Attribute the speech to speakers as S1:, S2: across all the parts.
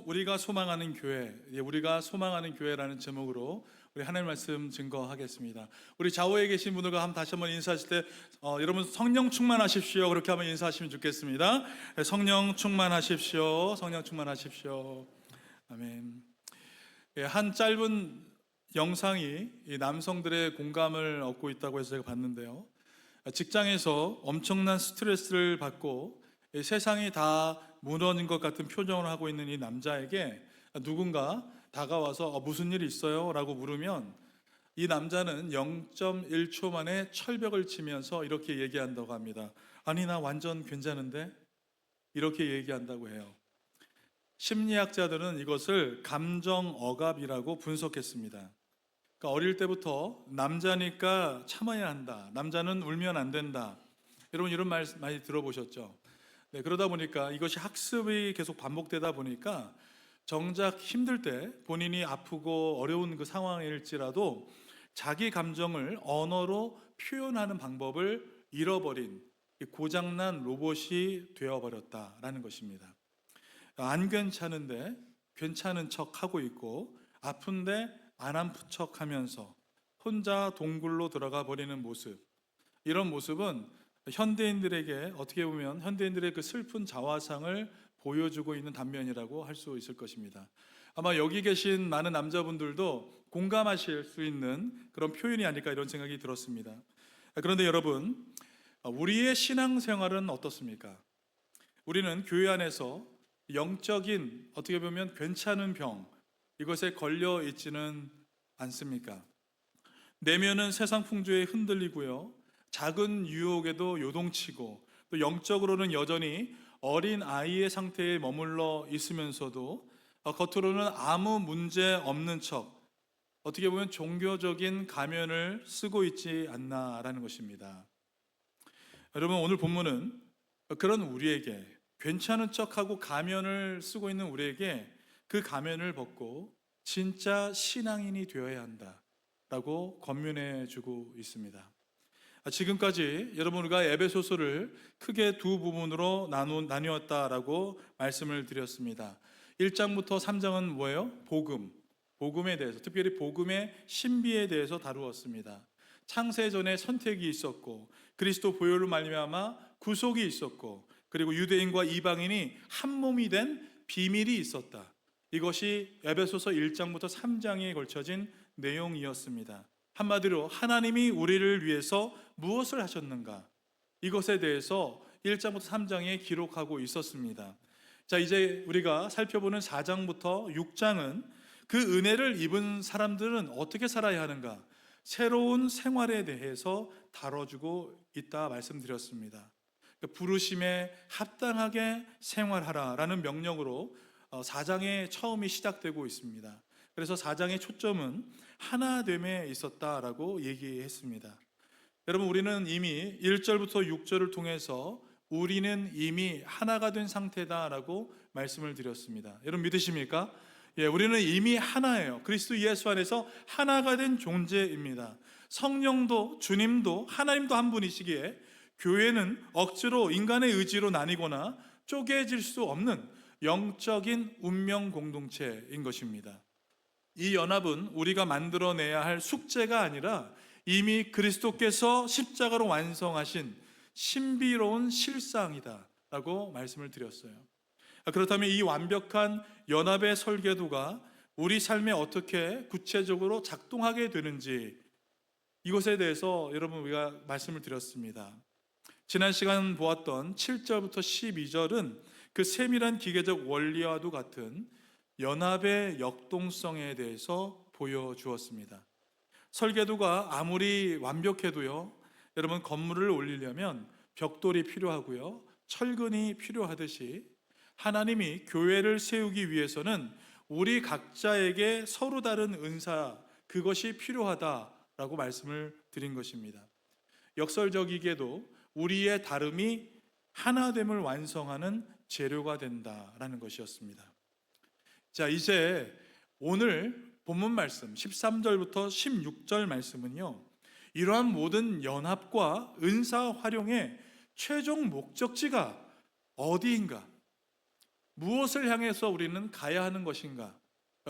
S1: 우리가 소망하는 교회, 우리가 소망하는 교회라는 제목으로 우리 하나님 말씀 증거하겠습니다. 우리 좌우에 계신 분들과 다시 한번 인사하실 때 여러분 성령 충만하십시오. 그렇게 한번 인사하시면 좋겠습니다. 성령 충만하십시오. 성령 충만하십시오. 아멘. 한 짧은 영상이 이 남성들의 공감을 얻고 있다고 해서 제가 봤는데요. 직장에서 엄청난 스트레스를 받고 세상이 다 무너진 것 같은 표정을 하고 있는 이 남자에게 누군가 다가와서 무슨 일이 있어요? 라고 물으면 이 남자는 0.1초 만에 철벽을 치면서 이렇게 얘기한다고 합니다. 아니, 나 완전 괜찮은데? 이렇게 얘기한다고 해요. 심리학자들은 이것을 감정 억압이라고 분석했습니다. 그러니까 어릴 때부터 남자니까 참아야 한다, 남자는 울면 안 된다, 여러분 이런 말 많이 들어보셨죠? 네, 그러다 보니까 이것이 학습이 계속 반복되다 보니까 정작 힘들 때 본인이 아프고 어려운 그 상황일지라도 자기 감정을 언어로 표현하는 방법을 잃어버린 고장난 로봇이 되어버렸다라는 것입니다. 안 괜찮은데 괜찮은 척 하고 있고, 아픈데 안 아픈 척 하면서 혼자 동굴로 들어가 버리는 모습, 이런 모습은 현대인들에게 어떻게 보면 현대인들의 그 슬픈 자화상을 보여주고 있는 단면이라고 할 수 있을 것입니다. 아마 여기 계신 많은 남자분들도 공감하실 수 있는 그런 표현이 아닐까 이런 생각이 들었습니다. 그런데 여러분, 우리의 신앙생활은 어떻습니까? 우리는 교회 안에서 영적인 어떻게 보면 괜찮은 병, 이것에 걸려 있지는 않습니까? 내면은 세상 풍조에 흔들리고요, 작은 유혹에도 요동치고, 또 영적으로는 여전히 어린 아이의 상태에 머물러 있으면서도 겉으로는 아무 문제 없는 척, 어떻게 보면 종교적인 가면을 쓰고 있지 않나라는 것입니다. 여러분, 오늘 본문은 그런 우리에게, 괜찮은 척하고 가면을 쓰고 있는 우리에게 그 가면을 벗고 진짜 신앙인이 되어야 한다라고 권면해 주고 있습니다. 지금까지 여러분, 우리가 에베소서를 크게 두 부분으로 나누었다라고 말씀을 드렸습니다. 1장부터 3장은 뭐예요? 복음에 대해서, 특별히 복음의 신비에 대해서 다루었습니다. 창세전에 선택이 있었고, 그리스도 보혈로 말미암아 구속이 있었고, 그리고 유대인과 이방인이 한 몸이 된 비밀이 있었다. 이것이 에베소서 1장부터 3장에 걸쳐진 내용이었습니다. 한마디로 하나님이 우리를 위해서 무엇을 하셨는가, 이것에 대해서 1장부터 3장에 기록하고 있었습니다. 자, 이제 우리가 살펴보는 4장부터 6장은 그 은혜를 입은 사람들은 어떻게 살아야 하는가, 새로운 생활에 대해서 다뤄주고 있다 말씀드렸습니다. 부르심에 합당하게 생활하라라는 명령으로 4장의 처음이 시작되고 있습니다. 그래서 4장의 초점은 하나됨에 있었다라고 얘기했습니다. 여러분, 우리는 이미 1절부터 6절을 통해서 우리는 이미 하나가 된 상태다라고 말씀을 드렸습니다. 여러분 믿으십니까? 예, 우리는 이미 하나예요. 그리스도 예수 안에서 하나가 된 존재입니다. 성령도 주님도 하나님도 한 분이시기에 교회는 억지로 인간의 의지로 나뉘거나 쪼개질 수 없는 영적인 운명 공동체인 것입니다. 이 연합은 우리가 만들어내야 할 숙제가 아니라 이미 그리스도께서 십자가로 완성하신 신비로운 실상이다 라고 말씀을 드렸어요. 그렇다면 이 완벽한 연합의 설계도가 우리 삶에 어떻게 구체적으로 작동하게 되는지, 이것에 대해서 여러분 우리가 말씀을 드렸습니다. 지난 시간 보았던 7절부터 12절은 그 세밀한 기계적 원리와도 같은 연합의 역동성에 대해서 보여주었습니다. 설계도가 아무리 완벽해도요, 여러분 건물을 올리려면 벽돌이 필요하고요, 철근이 필요하듯이 하나님이 교회를 세우기 위해서는 우리 각자에게 서로 다른 은사, 그것이 필요하다라고 말씀을 드린 것입니다. 역설적이게도 우리의 다름이 하나됨을 완성하는 재료가 된다라는 것이었습니다. 자, 이제 오늘 본문 말씀 13절부터 16절 말씀은요, 이러한 모든 연합과 은사 활용의 최종 목적지가 어디인가, 무엇을 향해서 우리는 가야 하는 것인가?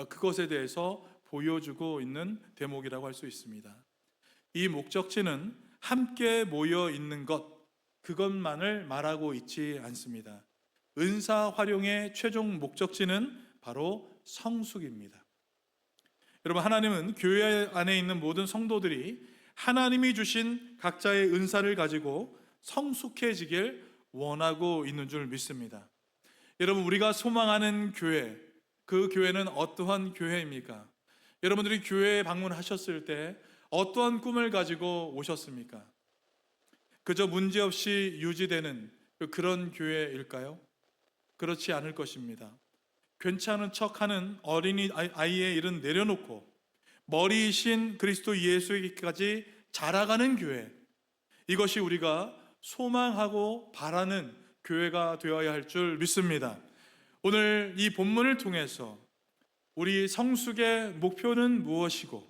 S1: 그것에 대해서 보여주고 있는 대목이라고 할 수 있습니다. 이 목적지는 함께 모여 있는 것, 그것만을 말하고 있지 않습니다. 은사 활용의 최종 목적지는 바로 성숙입니다. 여러분, 하나님은 교회 안에 있는 모든 성도들이 하나님이 주신 각자의 은사를 가지고 성숙해지길 원하고 있는 줄 믿습니다. 여러분, 우리가 소망하는 교회, 그 교회는 어떠한 교회입니까? 여러분들이 교회에 방문하셨을 때 어떠한 꿈을 가지고 오셨습니까? 그저 문제없이 유지되는 그런 교회일까요? 그렇지 않을 것입니다. 괜찮은 척하는 어린이 아이의 일은 내려놓고 머리이신 그리스도 예수에게까지 자라가는 교회, 이것이 우리가 소망하고 바라는 교회가 되어야 할 줄 믿습니다. 오늘 이 본문을 통해서 우리 성숙의 목표는 무엇이고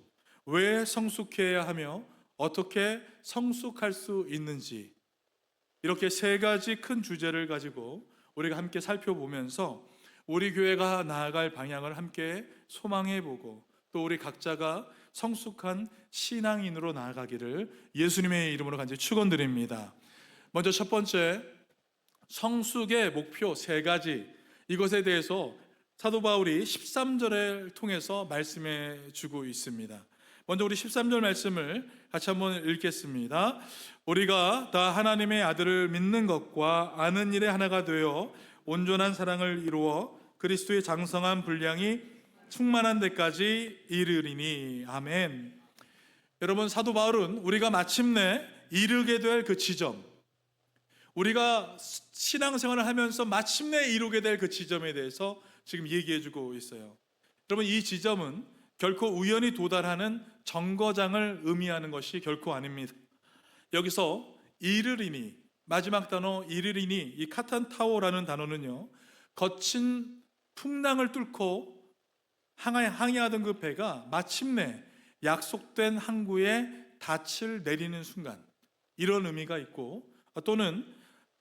S1: 왜 성숙해야 하며 어떻게 성숙할 수 있는지, 이렇게 세 가지 큰 주제를 가지고 우리가 함께 살펴보면서 우리 교회가 나아갈 방향을 함께 소망해보고 또 우리 각자가 성숙한 신앙인으로 나아가기를 예수님의 이름으로 간절히 축원드립니다. 먼저 첫 번째, 성숙의 목표 세 가지, 이것에 대해서 사도 바울이 13절을 통해서 말씀해 주고 있습니다. 먼저 우리 13절 말씀을 같이 한번 읽겠습니다. 우리가 다 하나님의 아들을 믿는 것과 아는 일에 하나가 되어 온전한 사랑을 이루어 그리스도의 장성한 분량이 충만한 데까지 이르리니. 아멘. 여러분, 사도 바울은 우리가 마침내 이르게 될 그 지점, 우리가 신앙생활을 하면서 마침내 이루게 될 그 지점에 대해서 지금 얘기해 주고 있어요. 여러분, 이 지점은 결코 우연히 도달하는 정거장을 의미하는 것이 결코 아닙니다. 여기서 이르리니, 마지막 단어 이르리니, 이 카탄타오라는 단어는요, 거친 풍랑을 뚫고 항해하던 그 배가 마침내 약속된 항구에 닻을 내리는 순간, 이런 의미가 있고, 또는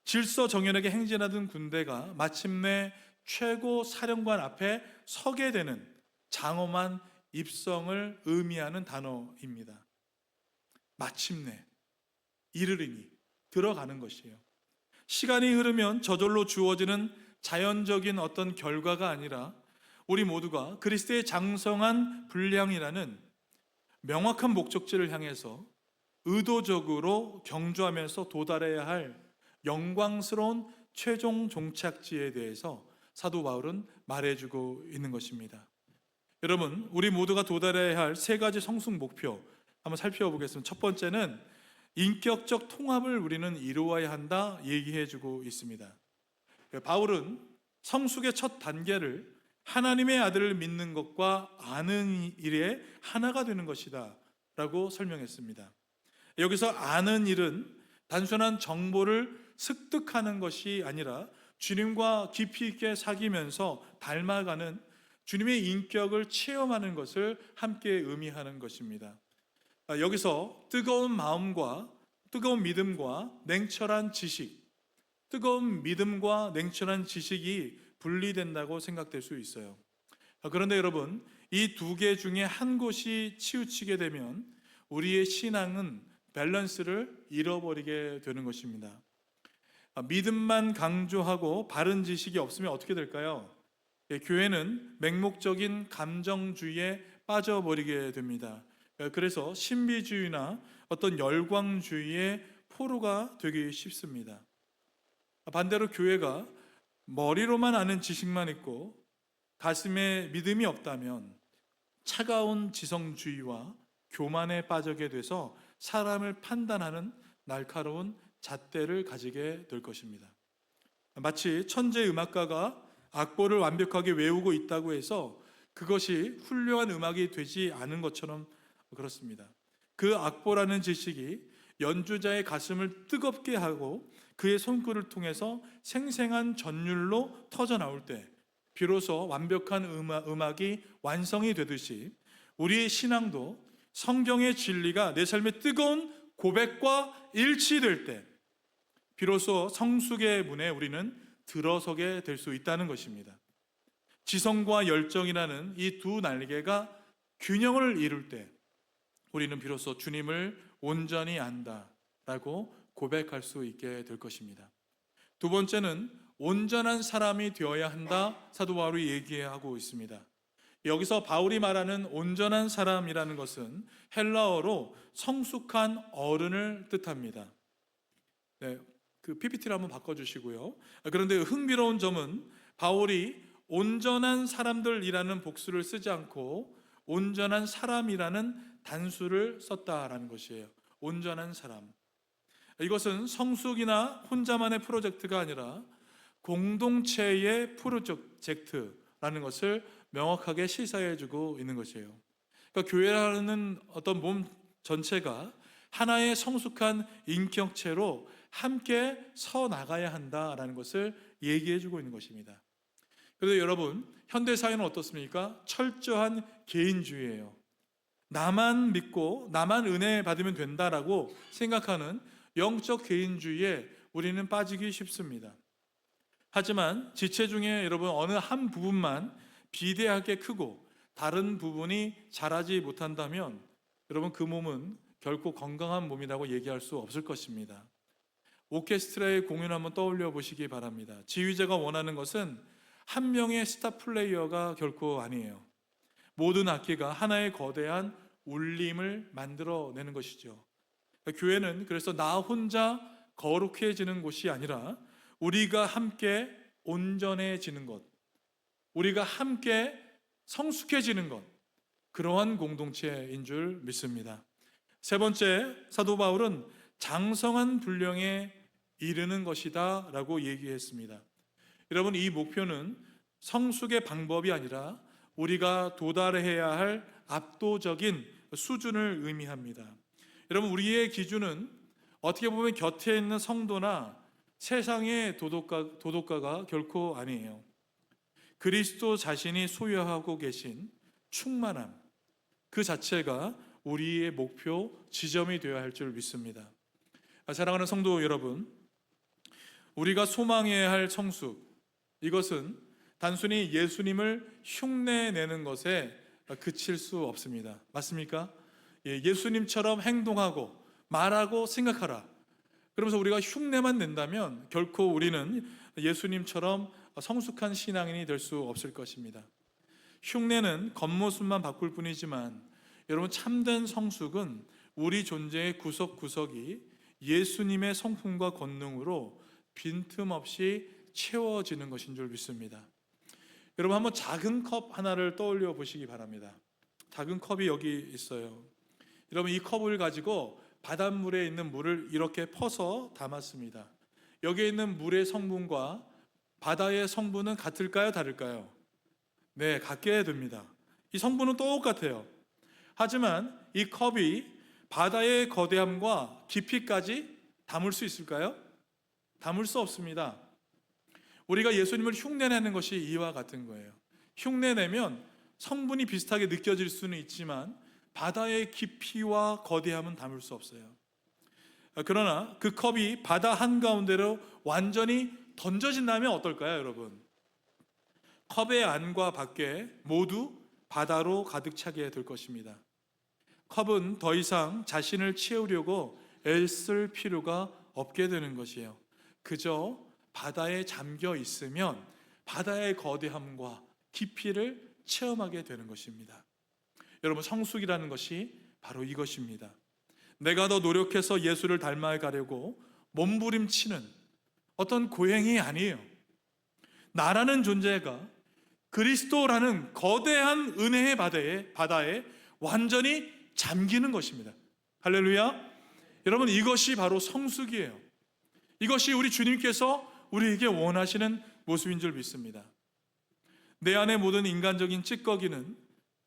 S1: 질서정연하게 행진하던 군대가 마침내 최고 사령관 앞에 서게 되는 장엄한 입성을 의미하는 단어입니다. 마침내, 이르리니, 들어가는 것이에요. 시간이 흐르면 저절로 주어지는 자연적인 어떤 결과가 아니라 우리 모두가 그리스도의 장성한 분량이라는 명확한 목적지를 향해서 의도적으로 경주하면서 도달해야 할 영광스러운 최종 종착지에 대해서 사도 바울은 말해주고 있는 것입니다. 여러분, 우리 모두가 도달해야 할 세 가지 성숙 목표 한번 살펴보겠습니다. 첫 번째는 인격적 통합을 우리는 이루어야 한다 얘기해주고 있습니다. 바울은 성숙의 첫 단계를 하나님의 아들을 믿는 것과 아는 일에 하나가 되는 것이다 라고 설명했습니다. 여기서 아는 일은 단순한 정보를 습득하는 것이 아니라 주님과 깊이 있게 사귀면서 닮아가는 주님의 인격을 체험하는 것을 함께 의미하는 것입니다. 여기서 뜨거운 마음과 뜨거운 믿음과 냉철한 지식, 뜨거운 믿음과 냉철한 지식이 분리된다고 생각될 수 있어요. 그런데 여러분, 이 두 개 중에 한 곳이 치우치게 되면 우리의 신앙은 밸런스를 잃어버리게 되는 것입니다. 믿음만 강조하고 바른 지식이 없으면 어떻게 될까요? 교회는 맹목적인 감정주의에 빠져버리게 됩니다. 그래서 신비주의나 어떤 열광주의의 포로가 되기 쉽습니다. 반대로 교회가 머리로만 아는 지식만 있고 가슴에 믿음이 없다면 차가운 지성주의와 교만에 빠지게 돼서 사람을 판단하는 날카로운 잣대를 가지게 될 것입니다. 마치 천재 음악가가 악보를 완벽하게 외우고 있다고 해서 그것이 훌륭한 음악이 되지 않은 것처럼 그렇습니다. 그 악보라는 지식이 연주자의 가슴을 뜨겁게 하고 그의 손글을 통해서 생생한 전율로 터져 나올 때 비로소 완벽한 음악이 완성이 되듯이 우리의 신앙도 성경의 진리가 내 삶의 뜨거운 고백과 일치될 때 비로소 성숙의 문에 우리는 들어서게 될 수 있다는 것입니다. 지성과 열정이라는 이 두 날개가 균형을 이룰 때 우리는 비로소 주님을 온전히 안다라고 고백할 수 있게 될 것입니다. 두 번째는 온전한 사람이 되어야 한다, 사도 바울이 얘기하고 있습니다. 여기서 바울이 말하는 온전한 사람이라는 것은 헬라어로 성숙한 어른을 뜻합니다. 네, 그 PPT를 한번 바꿔주시고요. 그런데 흥미로운 점은 바울이 온전한 사람들이라는 복수를 쓰지 않고 온전한 사람이라는 단수를 썼다라는 것이에요. 온전한 사람. 이것은 성숙이나 혼자만의 프로젝트가 아니라 공동체의 프로젝트라는 것을 명확하게 시사해주고 있는 것이에요. 그러니까 교회라는 어떤 몸 전체가 하나의 성숙한 인격체로 함께 서 나가야 한다라는 것을 얘기해주고 있는 것입니다. 그래서 여러분, 현대 사회는 어떻습니까? 철저한 개인주의예요. 나만 믿고 나만 은혜 받으면 된다라고 생각하는 영적 개인주의에 우리는 빠지기 쉽습니다. 하지만 지체 중에 여러분 어느 한 부분만 비대하게 크고 다른 부분이 자라지 못한다면 여러분 그 몸은 결코 건강한 몸이라고 얘기할 수 없을 것입니다. 오케스트라의 공연 한번 떠올려 보시기 바랍니다. 지휘자가 원하는 것은 한 명의 스타 플레이어가 결코 아니에요. 모든 악기가 하나의 거대한 울림을 만들어내는 것이죠. 교회는 그래서 나 혼자 거룩해지는 곳이 아니라 우리가 함께 온전해지는 것, 우리가 함께 성숙해지는 것, 그러한 공동체인 줄 믿습니다. 세 번째, 사도 바울은 장성한 분량에 이르는 것이다 라고 얘기했습니다. 여러분, 이 목표는 성숙의 방법이 아니라 우리가 도달해야 할 압도적인 수준을 의미합니다. 여러분, 우리의 기준은 어떻게 보면 곁에 있는 성도나 세상의 도덕가가 결코 아니에요. 그리스도 자신이 소유하고 계신 충만함, 그 자체가 우리의 목표 지점이 되어야 할 줄 믿습니다. 사랑하는 성도 여러분, 우리가 소망해야 할 성숙, 이것은 단순히 예수님을 흉내내는 것에 그칠 수 없습니다. 맞습니까? 예수님처럼 행동하고 말하고 생각하라. 그러면서 우리가 흉내만 낸다면 결코 우리는 예수님처럼 성숙한 신앙인이 될 수 없을 것입니다. 흉내는 겉모습만 바꿀 뿐이지만 여러분, 참된 성숙은 우리 존재의 구석구석이 예수님의 성품과 권능으로 빈틈없이 채워지는 것인 줄 믿습니다. 여러분, 한번 작은 컵 하나를 떠올려 보시기 바랍니다. 작은 컵이 여기 있어요. 여러분, 이 컵을 가지고 바닷물에 있는 물을 이렇게 퍼서 담았습니다. 여기에 있는 물의 성분과 바다의 성분은 같을까요? 다를까요? 네, 같게 됩니다. 이 성분은 똑같아요. 하지만 이 컵이 바다의 거대함과 깊이까지 담을 수 있을까요? 담을 수 없습니다. 우리가 예수님을 흉내내는 것이 이와 같은 거예요. 흉내내면 성분이 비슷하게 느껴질 수는 있지만 바다의 깊이와 거대함은 담을 수 없어요. 그러나 그 컵이 바다 한가운데로 완전히 던져진다면 어떨까요, 여러분? 컵의 안과 밖에 모두 바다로 가득 차게 될 것입니다. 컵은 더 이상 자신을 채우려고 애쓸 필요가 없게 되는 것이에요. 그저 바다에 잠겨 있으면 바다의 거대함과 깊이를 체험하게 되는 것입니다. 여러분, 성숙이라는 것이 바로 이것입니다. 내가 더 노력해서 예수를 닮아가려고 몸부림치는 어떤 고행이 아니에요. 나라는 존재가 그리스도라는 거대한 은혜의 바다에 완전히 잠기는 것입니다. 할렐루야. 여러분, 이것이 바로 성숙이에요. 이것이 우리 주님께서 우리에게 원하시는 모습인 줄 믿습니다. 내 안의 모든 인간적인 찌꺼기는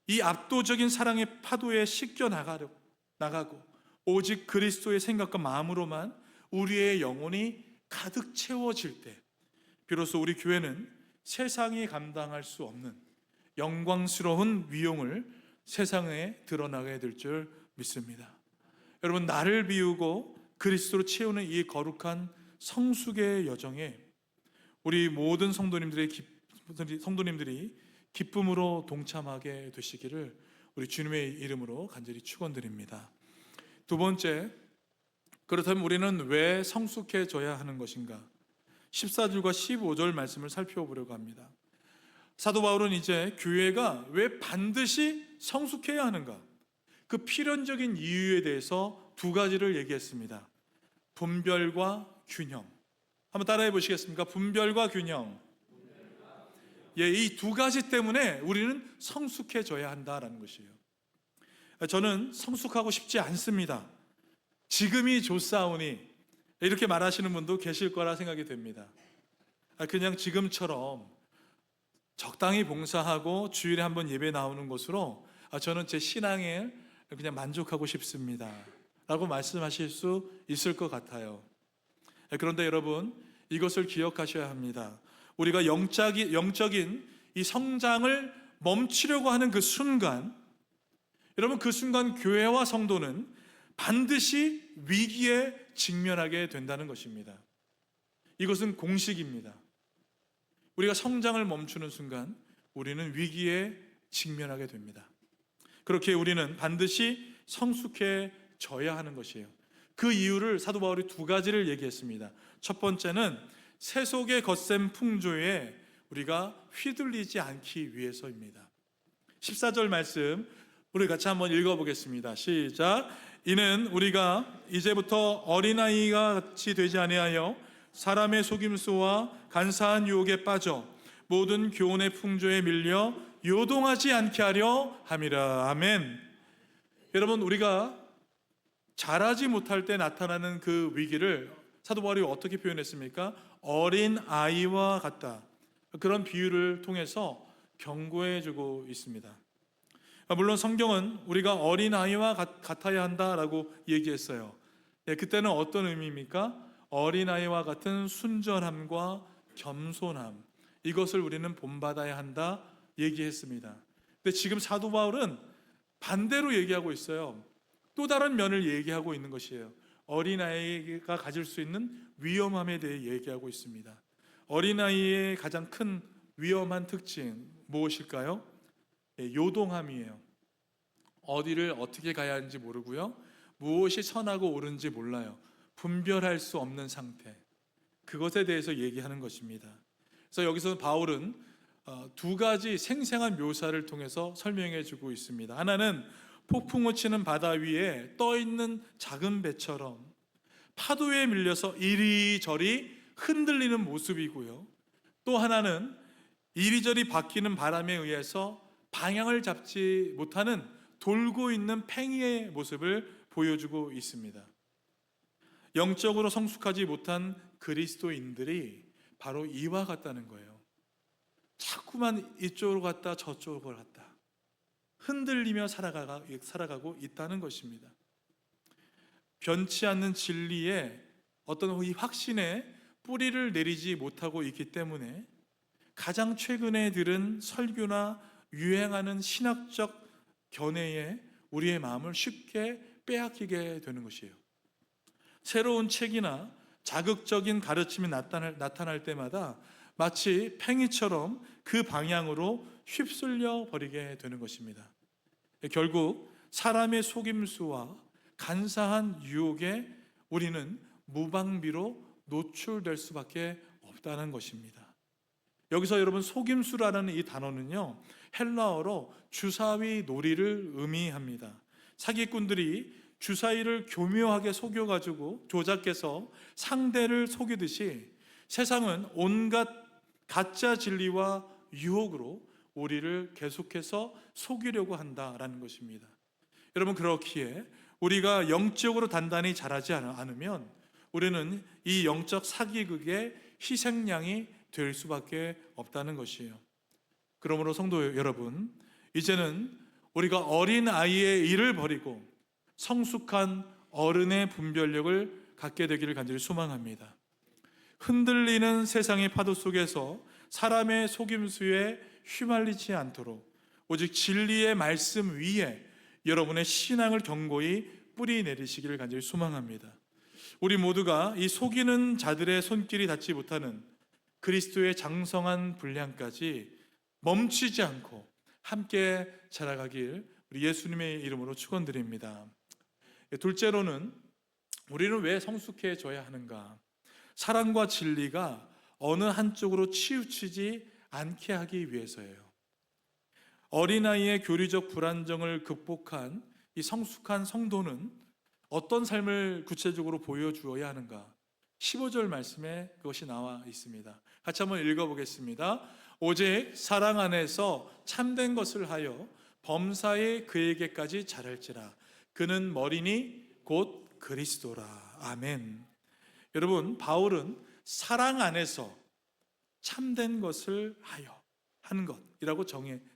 S1: 이 압도적인 사랑의 파도에 씻겨 나가고 오직 그리스도의 생각과 마음으로만 우리의 영혼이 가득 채워질 때 비로소 우리 교회는 세상이 감당할 수 없는 영광스러운 위용을 세상에 드러나게 될 줄 믿습니다. 여러분, 나를 비우고 그리스도로 채우는 이 거룩한 성숙의 여정에 우리 모든 성도님들이 기쁨으로 동참하게 되시기를 우리 주님의 이름으로 간절히 축원드립니다. 두 번째, 그렇다면 우리는 왜 성숙해져야 하는 것인가? 14절과 15절 말씀을 살펴보려고 합니다. 사도 바울은 이제 교회가 왜 반드시 성숙해야 하는가? 그 필연적인 이유에 대해서 두 가지를 얘기했습니다. 분별과 균형. 한번 따라해 보시겠습니까? 분별과 균형. 예, 이 두 가지 때문에 우리는 성숙해져야 한다라는 것이에요. 저는 성숙하고 싶지 않습니다. 지금이 좋사오니, 이렇게 말하시는 분도 계실 거라 생각이 됩니다. 그냥 지금처럼 적당히 봉사하고 주일에 한번 예배 나오는 것으로 저는 제 신앙에 그냥 만족하고 싶습니다 라고 말씀하실 수 있을 것 같아요. 그런데 여러분, 이것을 기억하셔야 합니다. 우리가 영적인 이 성장을 멈추려고 하는 그 순간, 여러분, 그 순간 교회와 성도는 반드시 위기에 직면하게 된다는 것입니다. 이것은 공식입니다. 우리가 성장을 멈추는 순간 우리는 위기에 직면하게 됩니다. 그렇게 우리는 반드시 성숙해져야 하는 것이에요. 그 이유를 사도 바울이 두 가지를 얘기했습니다. 첫 번째는 세속의 거센 풍조에 우리가 휘둘리지 않기 위해서입니다. 14절 말씀 우리 같이 한번 읽어보겠습니다. 시작. 이는 우리가 이제부터 어린아이가 같이 되지 아니하여 사람의 속임수와 간사한 유혹에 빠져 모든 교훈의 풍조에 밀려 요동하지 않게 하려 함이라. 아멘. 여러분, 우리가 자라지 못할 때 나타나는 그 위기를 사도 바울이 어떻게 표현했습니까? 어린 아이와 같다. 그런 비유를 통해서 경고해 주고 있습니다. 물론 성경은 우리가 어린 아이와 같아야 한다라고 얘기했어요. 그때는 어떤 의미입니까? 어린 아이와 같은 순전함과 겸손함, 이것을 우리는 본받아야 한다 얘기했습니다. 근데 지금 사도 바울은 반대로 얘기하고 있어요. 또 다른 면을 얘기하고 있는 것이에요. 어린아이가 가질 수 있는 위험함에 대해 얘기하고 있습니다. 어린아이의 가장 큰 위험한 특징 무엇일까요? 요동함이에요. 어디를 어떻게 가야 하는지 모르고요, 무엇이 선하고 옳은지 몰라요. 분별할 수 없는 상태, 그것에 대해서 얘기하는 것입니다. 그래서 여기서 바울은 두 가지 생생한 묘사를 통해서 설명해 주고 있습니다. 하나는 폭풍우 치는 바다 위에 떠 있는 작은 배처럼 파도에 밀려서 이리저리 흔들리는 모습이고요, 또 하나는 이리저리 바뀌는 바람에 의해서 방향을 잡지 못하는 돌고 있는 팽이의 모습을 보여주고 있습니다. 영적으로 성숙하지 못한 그리스도인들이 바로 이와 같다는 거예요. 자꾸만 이쪽으로 갔다 저쪽으로 갔다 흔들리며 살아가고 있다는 것입니다. 변치 않는 진리에 어떤 이 확신에 뿌리를 내리지 못하고 있기 때문에 가장 최근에 들은 설교나 유행하는 신학적 견해에 우리의 마음을 쉽게 빼앗기게 되는 것이에요. 새로운 책이나 자극적인 가르침이 나타날 때마다 마치 팽이처럼 그 방향으로 휩쓸려 버리게 되는 것입니다. 결국 사람의 속임수와 간사한 유혹에 우리는 무방비로 노출될 수밖에 없다는 것입니다. 여기서 여러분, 속임수라는 이 단어는요, 헬라어로 주사위 놀이를 의미합니다. 사기꾼들이 주사위를 교묘하게 속여가지고 조작해서 상대를 속이듯이 세상은 온갖 가짜 진리와 유혹으로 우리를 계속해서 속이려고 한다라는 것입니다. 여러분, 그렇기에 우리가 영적으로 단단히 자라지 않으면 우리는 이 영적 사기극의 희생양이 될 수밖에 없다는 것이에요. 그러므로 성도 여러분, 이제는 우리가 어린 아이의 일을 버리고 성숙한 어른의 분별력을 갖게 되기를 간절히 소망합니다. 흔들리는 세상의 파도 속에서 사람의 속임수에 휘말리지 않도록 오직 진리의 말씀 위에 여러분의 신앙을 견고히 뿌리 내리시기를 간절히 소망합니다. 우리 모두가 이 속이는 자들의 손길이 닿지 못하는 그리스도의 장성한 분량까지 멈추지 않고 함께 자라가길 우리 예수님의 이름으로 축원드립니다. 둘째로는 우리는 왜 성숙해져야 하는가? 사랑과 진리가 어느 한쪽으로 치우치지 않게 하기 위해서예요. 어린아이의 교리적 불안정을 극복한 이 성숙한 성도는 어떤 삶을 구체적으로 보여주어야 하는가? 15절 말씀에 그것이 나와 있습니다. 같이 한번 읽어보겠습니다. 오직 사랑 안에서 참된 것을 하여 범사에 그에게까지 자랄지라. 그는 머리니 곧 그리스도라. 아멘. 여러분, 바울은 사랑 안에서 참된 것을 하여 하는 것이라고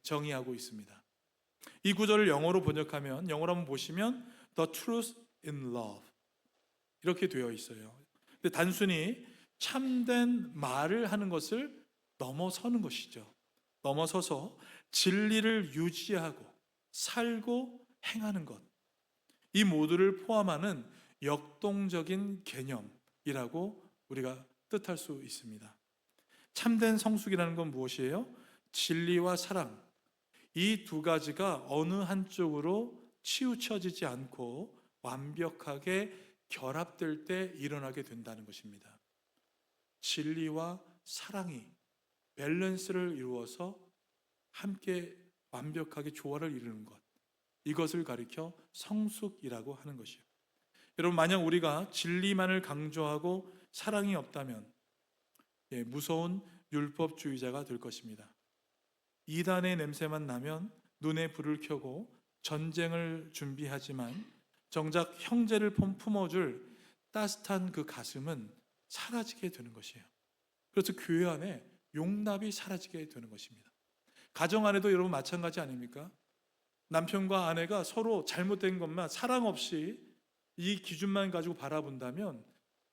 S1: 정의하고 있습니다. 이 구절을 영어로 번역하면, 영어로 한번 보시면 The truth in love 이렇게 되어 있어요. 근데 단순히 참된 말을 하는 것을 넘어서는 것이죠. 넘어서서 진리를 유지하고 살고 행하는 것, 이 모두를 포함하는 역동적인 개념이라고 우리가 뜻할 수 있습니다. 참된 성숙이라는 건 무엇이에요? 진리와 사랑, 이 두 가지가 어느 한쪽으로 치우쳐지지 않고 완벽하게 결합될 때 일어나게 된다는 것입니다. 진리와 사랑이 밸런스를 이루어서 함께 완벽하게 조화를 이루는 것, 이것을 가리켜 성숙이라고 하는 것이요. 여러분, 만약 우리가 진리만을 강조하고 사랑이 없다면 무서운 율법주의자가 될 것입니다. 이단의 냄새만 나면 눈에 불을 켜고 전쟁을 준비하지만 정작 형제를 품어줄 따뜻한 그 가슴은 사라지게 되는 것이에요. 그래서 교회 안에 용납이 사라지게 되는 것입니다. 가정 안에도 여러분 마찬가지 아닙니까? 남편과 아내가 서로 잘못된 것만 사랑 없이 이 기준만 가지고 바라본다면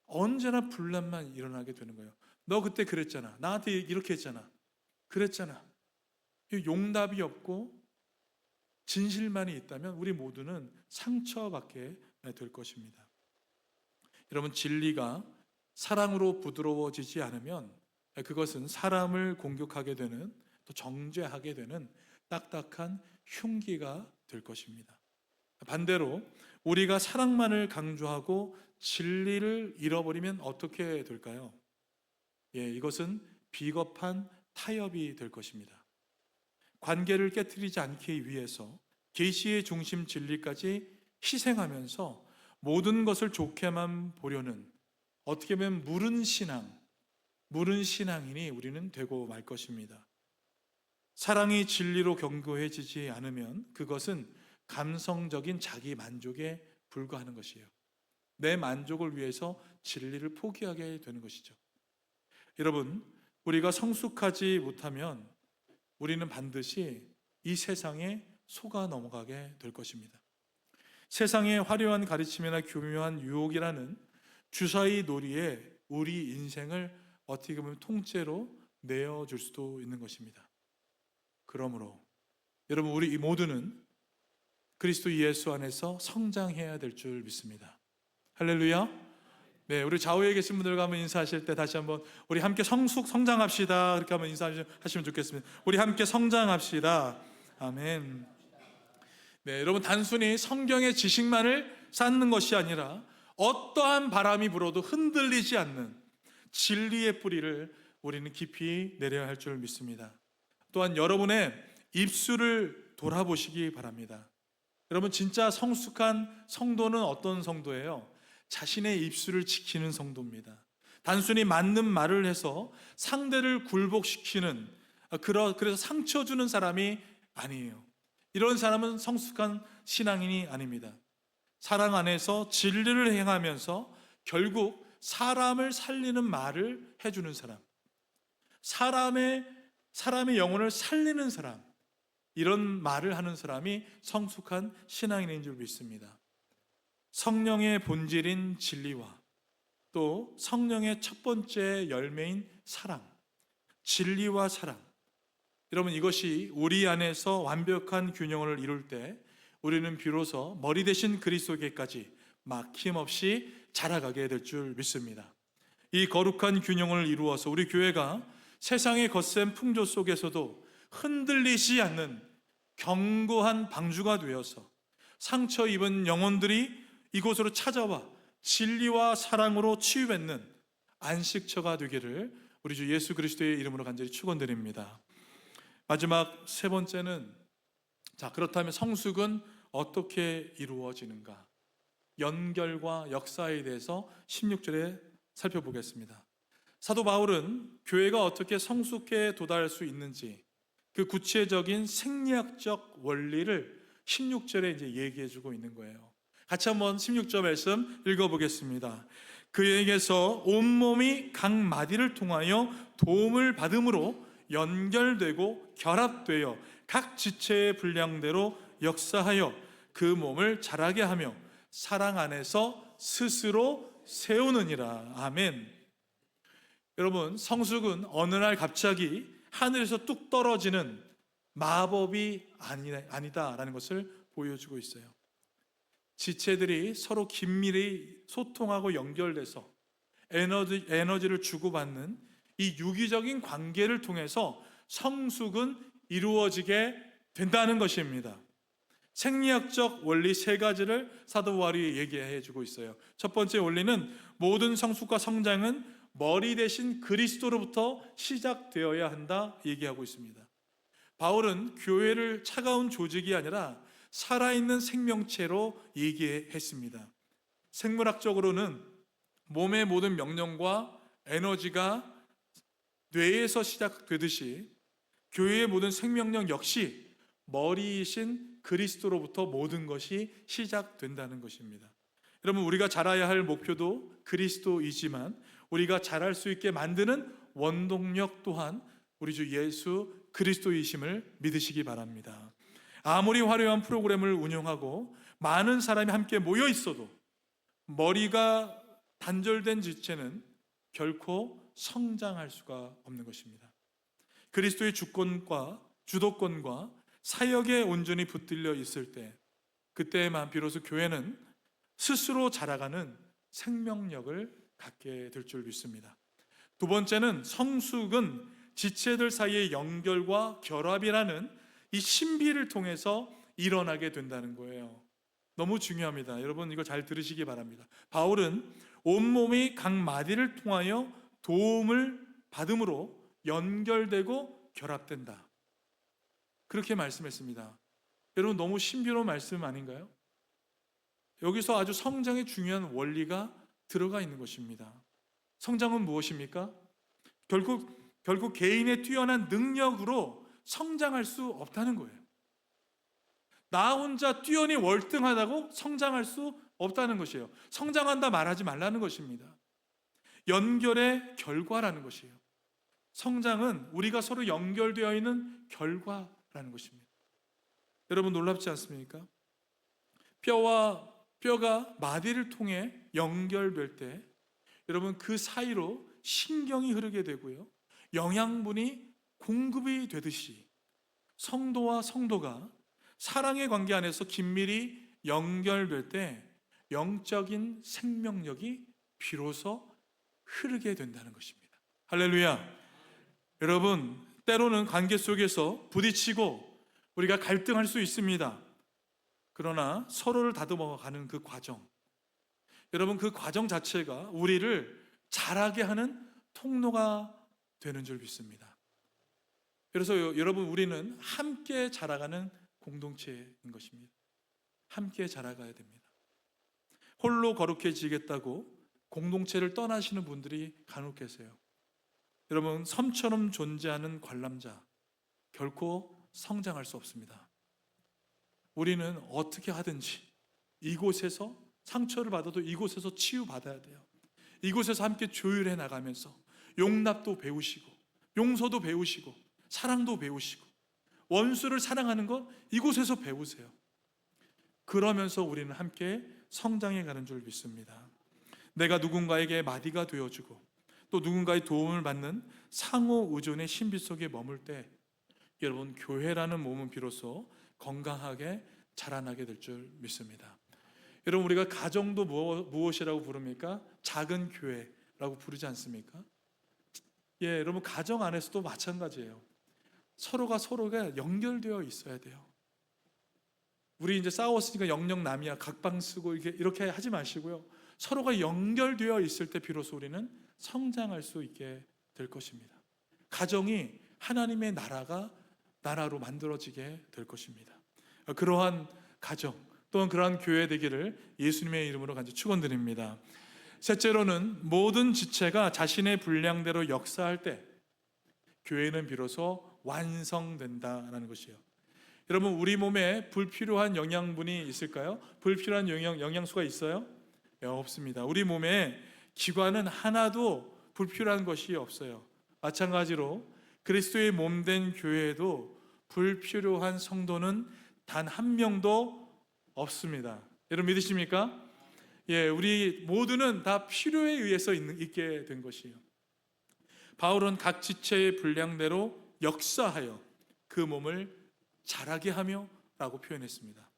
S1: 언제나 분란만 일어나게 되는 거예요. 너 그때 그랬잖아. 나한테 이렇게 했잖아. 그랬잖아. 용납이 없고 진실만이 있다면 우리 모두는 상처받게 될 것입니다. 여러분, 진리가 사랑으로 부드러워지지 않으면 그것은 사람을 공격하게 되는, 또 정죄하게 되는 딱딱한 흉기가 될 것입니다. 반대로 우리가 사랑만을 강조하고 진리를 잃어버리면 어떻게 될까요? 이것은 비겁한 타협이 될 것입니다. 관계를 깨뜨리지 않기 위해서 계시의 중심 진리까지 희생하면서 모든 것을 좋게만 보려는, 어떻게 보면 무른 신앙인이 우리는 되고 말 것입니다. 사랑이 진리로 견고해지지 않으면 그것은 감성적인 자기 만족에 불과하는 것이에요. 내 만족을 위해서 진리를 포기하게 되는 것이죠. 여러분, 우리가 성숙하지 못하면 우리는 반드시 이 세상에 속아 넘어가게 될 것입니다. 세상의 화려한 가르침이나 교묘한 유혹이라는 주사위 놀이에 우리 인생을 어떻게 보면 통째로 내어줄 수도 있는 것입니다. 그러므로 여러분, 우리 모두는 그리스도 예수 안에서 성장해야 될 줄 믿습니다. 할렐루야. 네, 우리 좌우에 계신 분들과 한번 인사하실 때 다시 한번 우리 함께 성장합시다. 그렇게 한번 인사하시면 좋겠습니다. 우리 함께 성장합시다. 아멘. 네, 여러분, 단순히 성경의 지식만을 쌓는 것이 아니라 어떠한 바람이 불어도 흔들리지 않는 진리의 뿌리를 우리는 깊이 내려야 할 줄 믿습니다. 또한 여러분의 입술을 돌아보시기 바랍니다. 여러분, 진짜 성숙한 성도는 어떤 성도예요? 자신의 입술을 지키는 성도입니다. 단순히 맞는 말을 해서 상대를 굴복시키는, 그래서 상처 주는 사람이 아니에요. 이런 사람은 성숙한 신앙인이 아닙니다. 사랑 안에서 진리를 행하면서 결국 사람을 살리는 말을 해주는 사람, 사람의 영혼을 살리는 사람, 이런 말을 하는 사람이 성숙한 신앙인인 줄 믿습니다. 성령의 본질인 진리와 또 성령의 첫 번째 열매인 사랑, 진리와 사랑, 여러분, 이것이 우리 안에서 완벽한 균형을 이룰 때 우리는 비로소 머리 대신 그리스도께까지 막힘없이 자라가게 될 줄 믿습니다. 이 거룩한 균형을 이루어서 우리 교회가 세상의 거센 풍조 속에서도 흔들리지 않는 견고한 방주가 되어서 상처 입은 영혼들이 이곳으로 찾아와 진리와 사랑으로 치유받는 안식처가 되기를 우리 주 예수 그리스도의 이름으로 간절히 축원드립니다. 마지막 세 번째는, 자, 그렇다면 성숙은 어떻게 이루어지는가? 연결과 역사에 대해서 16절에 살펴보겠습니다. 사도 바울은 교회가 어떻게 성숙에 도달할 수 있는지 그 구체적인 생리학적 원리를 16절에 이제 얘기해 주고 있는 거예요. 같이 한번 16절 말씀 읽어보겠습니다. 그에게서 온몸이 각 마디를 통하여 도움을 받음으로 연결되고 결합되어 각 지체의 분량대로 역사하여 그 몸을 자라게 하며 사랑 안에서 스스로 세우느니라. 아멘. 여러분, 성숙은 어느 날 갑자기 하늘에서 뚝 떨어지는 마법이 아니다라는 것을 보여주고 있어요. 지체들이 서로 긴밀히 소통하고 연결돼서 에너지를 주고받는 이 유기적인 관계를 통해서 성숙은 이루어지게 된다는 것입니다. 생리학적 원리 세 가지를 사도 바울이 얘기해 주고 있어요. 첫 번째 원리는 모든 성숙과 성장은 머리 대신 그리스도로부터 시작되어야 한다 얘기하고 있습니다. 바울은 교회를 차가운 조직이 아니라 살아있는 생명체로 얘기했습니다. 생물학적으로는 몸의 모든 명령과 에너지가 뇌에서 시작되듯이 교회의 모든 생명력 역시 머리이신 그리스도로부터 모든 것이 시작된다는 것입니다. 여러분, 우리가 자라야 할 목표도 그리스도이지만 우리가 자랄 수 있게 만드는 원동력 또한 우리 주 예수 그리스도이심을 믿으시기 바랍니다. 아무리 화려한 프로그램을 운영하고 많은 사람이 함께 모여 있어도 머리가 단절된 지체는 결코 성장할 수가 없는 것입니다. 그리스도의 주권과 주도권과 사역에 온전히 붙들려 있을 때, 그때만 비로소 교회는 스스로 자라가는 생명력을 갖게 될 줄 믿습니다. 두 번째는 성숙은 지체들 사이의 연결과 결합이라는 이 신비를 통해서 일어나게 된다는 거예요. 너무 중요합니다. 여러분, 이거 잘 들으시기 바랍니다. 바울은 온몸이 각 마디를 통하여 도움을 받음으로 연결되고 결합된다, 그렇게 말씀했습니다. 여러분, 너무 신비로운 말씀 아닌가요? 여기서 아주 성장의 중요한 원리가 들어가 있는 것입니다. 성장은 무엇입니까? 결국 개인의 뛰어난 능력으로 성장할 수 없다는 거예요. 나 혼자 뛰어니 월등하다고 성장할 수 없다는 것이에요. 성장한다 말하지 말라는 것입니다. 연결의 결과라는 것이에요. 성장은 우리가 서로 연결되어 있는 결과라는 것입니다. 여러분, 놀랍지 않습니까? 뼈와 뼈가 마디를 통해 연결될 때 여러분, 그 사이로 신경이 흐르게 되고요, 영양분이 공급이 되듯이 성도와 성도가 사랑의 관계 안에서 긴밀히 연결될 때 영적인 생명력이 비로소 흐르게 된다는 것입니다. 할렐루야. 여러분, 때로는 관계 속에서 부딪히고 우리가 갈등할 수 있습니다. 그러나 서로를 다듬어가는 그 과정, 여러분, 그 과정 자체가 우리를 자라게 하는 통로가 되는 줄 믿습니다. 그래서 여러분, 우리는 함께 자라가는 공동체인 것입니다. 함께 자라가야 됩니다. 홀로 거룩해지겠다고 공동체를 떠나시는 분들이 간혹 계세요. 여러분, 섬처럼 존재하는 관람자 결코 성장할 수 없습니다. 우리는 어떻게 하든지 이곳에서 상처를 받아도 이곳에서 치유받아야 돼요. 이곳에서 함께 조율해 나가면서 용납도 배우시고 용서도 배우시고 사랑도 배우시고 원수를 사랑하는 것 이곳에서 배우세요. 그러면서 우리는 함께 성장해 가는 줄 믿습니다. 내가 누군가에게 마디가 되어주고 또 누군가의 도움을 받는 상호 의존의 신비 속에 머물 때 여러분, 교회라는 몸은 비로소 건강하게 자라나게 될 줄 믿습니다. 여러분, 우리가 가정도 무엇이라고 부릅니까? 작은 교회, 부르지 않습니까? 예, 여러분 가정 안에서도 마찬가지예요. 서로가 연결되어 있어야 돼요. 우리 이제 싸웠으니까 영영남이야 각방 쓰고 이렇게 하지 마시고요. 서로가 연결되어 있을 때 비로소 우리는 성장할 수 있게 될 것입니다. 가정이 하나님의 나라로 만들어지게 될 것입니다. 그러한 가정 또한 그러한 교회 되기를 예수님의 이름으로 간절히 축원드립니다. 셋째로는 모든 지체가 자신의 분량대로 역사할 때 교회는 비로소 완성된다라는 것이에요. 여러분, 우리 몸에 불필요한 영양분이 있을까요? 불필요한 영양소가 있어요? 네, 없습니다. 우리 몸에 기관은 하나도 불필요한 것이 없어요. 마찬가지로 그리스도의 몸된 교회에도 불필요한 성도는 단 한 명도 없습니다. 여러분 믿으십니까? 예, 우리 모두는 다 필요에 의해서 있게 된 것이에요. 바울은 각 지체의 분량대로 역사하여 그 몸을 자라게 하며 라고 표현했습니다.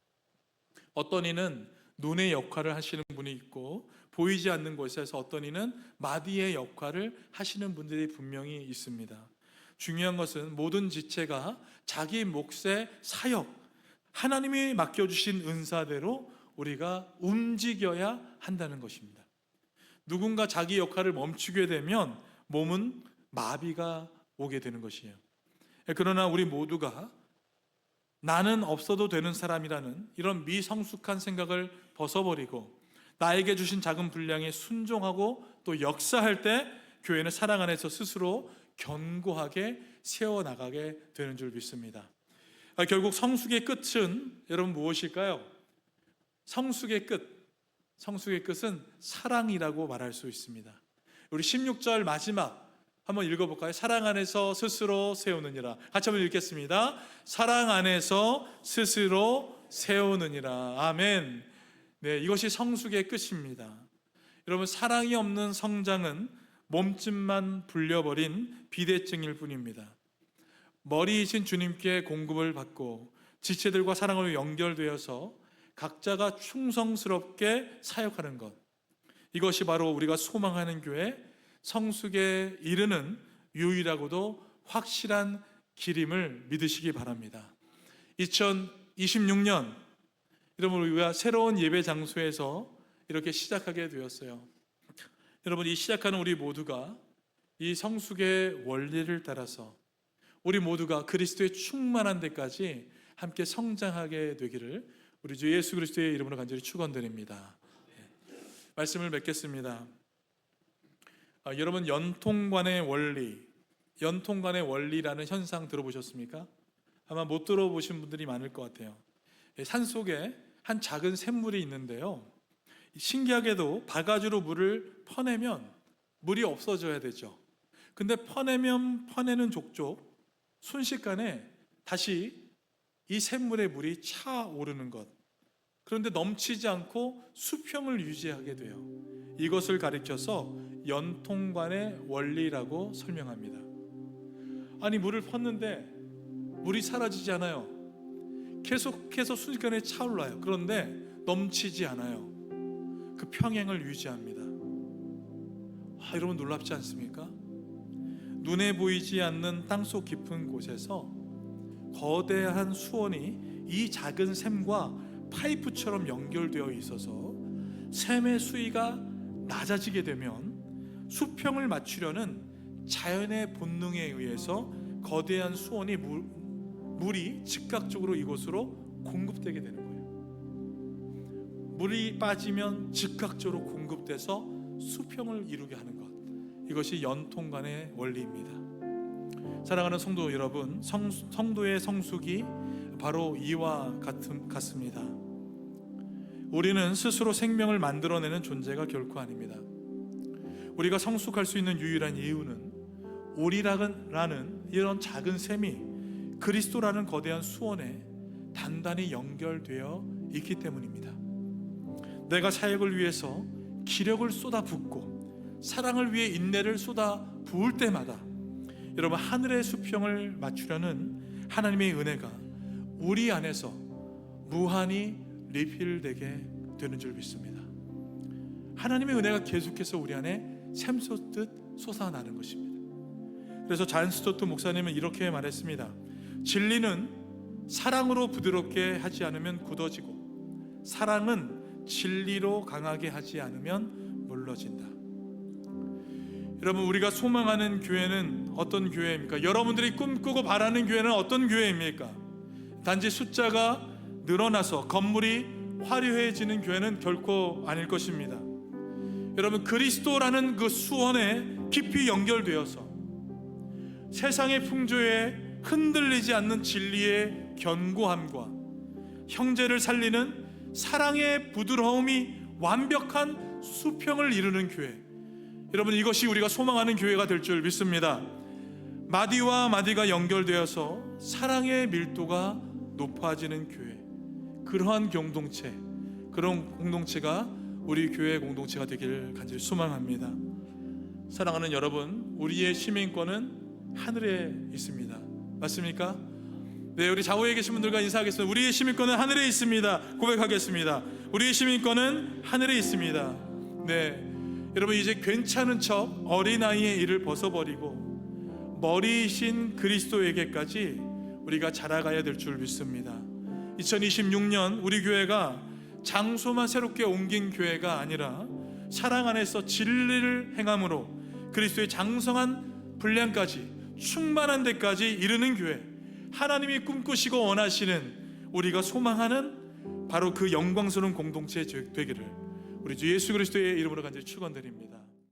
S1: 어떤 이는 눈의 역할을 하시는 분이 있고 보이지 않는 곳에서 어떤 이는 마디의 역할을 하시는 분들이 분명히 있습니다. 중요한 것은 모든 지체가 자기 몫의 사역, 하나님이 맡겨주신 은사대로 우리가 움직여야 한다는 것입니다. 누군가 자기 역할을 멈추게 되면 몸은 마비가 오게 되는 것이에요. 그러나 우리 모두가 나는 없어도 되는 사람이라는 이런 미성숙한 생각을 벗어버리고 나에게 주신 작은 분량에 순종하고 또 역사할 때 교회는 사랑 안에서 스스로 견고하게 세워나가게 되는 줄 믿습니다. 결국 성숙의 끝은 여러분 무엇일까요? 성숙의 끝은 사랑이라고 말할 수 있습니다. 우리 16절 마지막 한번 읽어볼까요? 사랑 안에서 스스로 세우느니라. 같이 한번 읽겠습니다. 사랑 안에서 스스로 세우느니라. 아멘. 네, 이것이 성숙의 끝입니다. 여러분, 사랑이 없는 성장은 몸집만 불려버린 비대증일 뿐입니다. 머리이신 주님께 공급을 받고 지체들과 사랑으로 연결되어서 각자가 충성스럽게 사역하는 것, 이것이 바로 우리가 소망하는 교회 성숙에 이르는 유일하고도 확실한 길임을 믿으시기 바랍니다. 2026년 여러분, 우리가 새로운 예배 장소에서 이렇게 시작하게 되었어요. 여러분, 이 시작하는 우리 모두가 이 성숙의 원리를 따라서 우리 모두가 그리스도의 충만한 데까지 함께 성장하게 되기를 우리 주 예수 그리스도의 이름으로 간절히 축원드립니다. 말씀을 맺겠습니다. 여러분, 연통관의 원리라는 현상 들어보셨습니까? 아마 못 들어보신 분들이 많을 것 같아요. 산속에 한 작은 샘물이 있는데요, 신기하게도 바가지로 물을 퍼내면 물이 없어져야 되죠. 근데 퍼내는 족족 순식간에 다시 이 샘물에 물이 차오르는 것, 그런데 넘치지 않고 수평을 유지하게 돼요. 이것을 가리켜서 연통관의 원리라고 설명합니다. 아니, 물을 폈는데 물이 사라지지 않아요. 계속해서 순식간에 차올라요. 그런데 넘치지 않아요. 그 평행을 유지합니다. 여러분 놀랍지 않습니까? 눈에 보이지 않는 땅속 깊은 곳에서 거대한 수원이 이 작은 샘과 파이프처럼 연결되어 있어서 샘의 수위가 낮아지게 되면 수평을 맞추려는 자연의 본능에 의해서 거대한 수원이 물이 즉각적으로 이곳으로 공급되게 되는 거예요. 물이 빠지면 즉각적으로 공급돼서 수평을 이루게 하는 것, 이것이 연통관의 원리입니다. 사랑하는 성도 여러분, 성도의 성숙이 바로 이와 같습니다. 우리는 스스로 생명을 만들어내는 존재가 결코 아닙니다. 우리가 성숙할 수 있는 유일한 이유는 우리라는 이런 작은 샘이 그리스도라는 거대한 수원에 단단히 연결되어 있기 때문입니다. 내가 사역을 위해서 기력을 쏟아붓고 사랑을 위해 인내를 쏟아부을 때마다 여러분, 하늘의 수평을 맞추려는 하나님의 은혜가 우리 안에서 무한히 리필되게 되는 줄 믿습니다. 하나님의 은혜가 계속해서 우리 안에 샘솟듯 솟아나는 것입니다. 그래서 잔 스토트 목사님은 이렇게 말했습니다. 진리는 사랑으로 부드럽게 하지 않으면 굳어지고 사랑은 진리로 강하게 하지 않으면 물러진다. 여러분, 우리가 소망하는 교회는 어떤 교회입니까? 여러분들이 꿈꾸고 바라는 교회는 어떤 교회입니까? 단지 숫자가 늘어나서 건물이 화려해지는 교회는 결코 아닐 것입니다. 여러분, 그리스도라는 그 수원에 깊이 연결되어서 세상의 풍조에 흔들리지 않는 진리의 견고함과 형제를 살리는 사랑의 부드러움이 완벽한 수평을 이루는 교회, 여러분, 이것이 우리가 소망하는 교회가 될 줄 믿습니다. 마디와 마디가 연결되어서 사랑의 밀도가 높아지는 교회, 그러한 공동체, 그런 공동체가 우리 교회 공동체가 되기를 간절히 소망합니다. 사랑하는 여러분, 우리의 시민권은 하늘에 있습니다. 맞습니까? 네, 우리 자우에 계신 분들과 인사하겠습니다. 우리의 시민권은 하늘에 있습니다. 고백하겠습니다. 우리의 시민권은 하늘에 있습니다. 네, 여러분, 이제 괜찮은 척 어린아이의 일을 벗어버리고 머리이신 그리스도에게까지 우리가 자라가야 될 줄 믿습니다. 2026년 우리 교회가 장소만 새롭게 옮긴 교회가 아니라 사랑 안에서 진리를 행함으로 그리스도의 장성한 분량까지 충만한 데까지 이르는 교회, 하나님이 꿈꾸시고 원하시는 우리가 소망하는 바로 그 영광스러운 공동체 되기를 우리 주 예수 그리스도의 이름으로 간절히 축원드립니다.